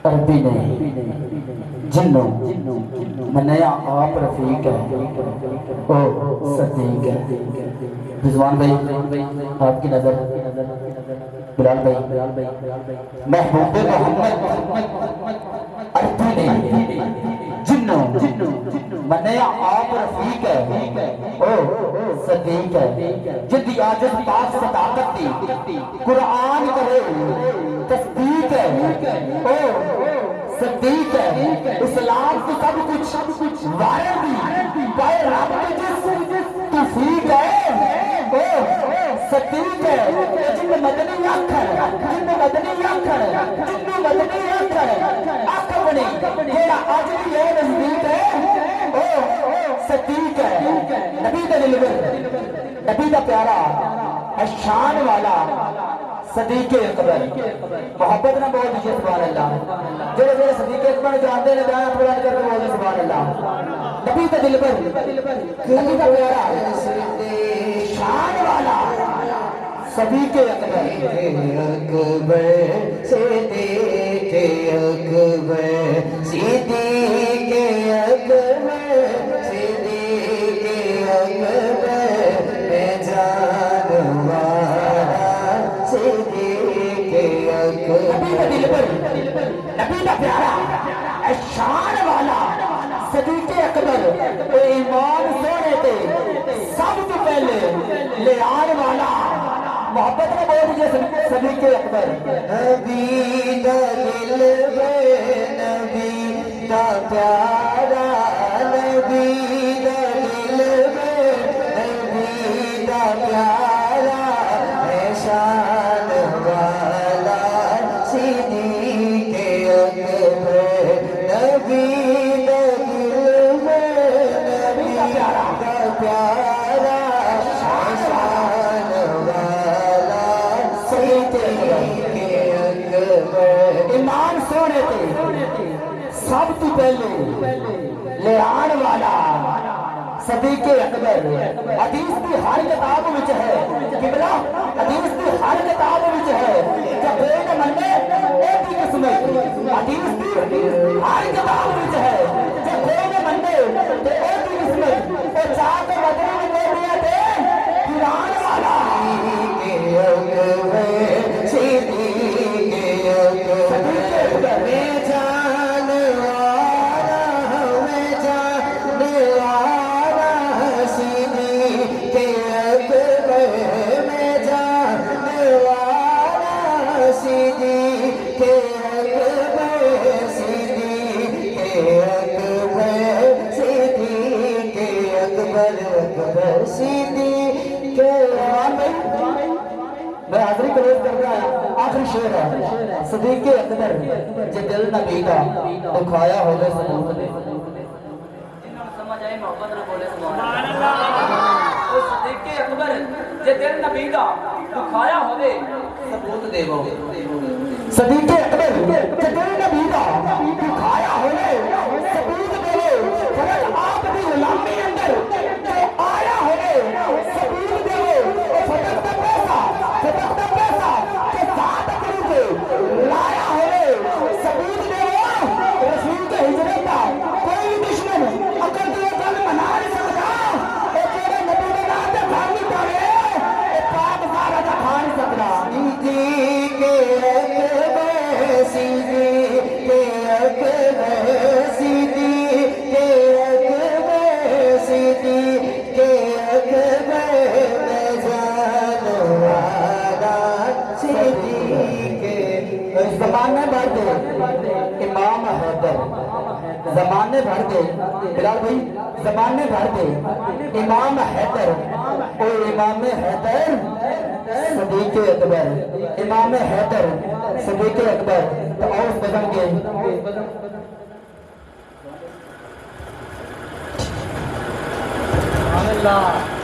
عربی نہیں جنوں میں نیا آپ رفیق ہے او صدیق ہے رضوان بھائی آپ کی نظر بلال بھائی محبوب محمد عربی نہیں جنوں میں نیا آپ رفیق ہے او صدیق ہے جدی عاجز پاک صداقت دی قرآن کرے تصدیق ہے او صدیق ہے اسلام کی سب کچھ وائر دی پائے رب کی جس توفیق ہے او صدیق ہے جن مدنی آنکھ ہے جن مدنی آنکھ ہے جن مدنی آنکھ ہے آنکھ بنی جیڑا آج بھی ہے نزدیک ہے او صدیق ہے نبی دا دلبر نبی دا پیارا شان والا صدیق اکبر محبت نہ بول دیجئے سبحان اللہ جڑے جڑے صدیق اکبر جانتے ہیں بیان قرآن کر کے بولے سبحان اللہ نبی دا دلبر نبی دا پیارا شان والا صدیق اکبر صدیق اکبر صدیق اکبر صدیق اکبر میں جان والا صدیق اکبر نبی دا پیارا شان والا صدیق اکبر ایمان سونے تے سب تو پہلے لے آن والا محبت میں بول دیجئے صدیق اکبر نبی دا دلبر نبی دا پیارا نبی دا دلبر نبی دا پیارا ہے شان والا صدیق اکبر نبی دا دلبر نبی دا پیارا ہے شان والا ایمان سونے تے سب تو پہلے لے آن والا صدیق اکبر حدیث کی ہر کتاب وچ ہے قبلہ حدیث کی ہر کتاب وچ ہے جب ایک مننے ایک ہی قسمت حدیث کی ہر کتاب وچ ہے جب ایک مننے ایک ہی قسمت اور چاہ کے مدنی میں دے دیا تے قرآن والا میں حاضری کلوز کر رہا ہے آخری شعر ہے صدیق اکبر جے دل نبی دا دکھایا ہو گئے ثبوت دے جنہوں سمجھ آئے محبت نہ بولے سبحان اللہ صدیق اکبر جے دل نبی دا دکھایا ہو گئے ثبوت دے وہ صدیق اکبر جے دل نبی دا دکھایا ہو گئے ثبوت دے وہ فرق آپ دی غلامی اندر جو آیا ہو گئے ثبوت دے وہ فرق دا پیسہ فتح دا پیسہ کہ ساتھ کرو گے لایا ہوئے ثبوت دے وہ رسول کے ہجرت دا کوئی دشمن اگر دے گل منا نہیں سکتا اے تیرے نبی دے نام تے گھر نہیں پاوے اے پاک سارا دا کھا نہیں سکتا صدیق اکبر صدیق اکبر صدیق اکبر صدیق اکبر میں جان والا زمانے بھر دے امام حیدر زمانے بھر دے بلال بھائی زمانے بھر دے امام حیدر او امام حیدر صدیق اکبر امام حیدر صدیق اکبر تو اور اس بزن کے سبحان اللہ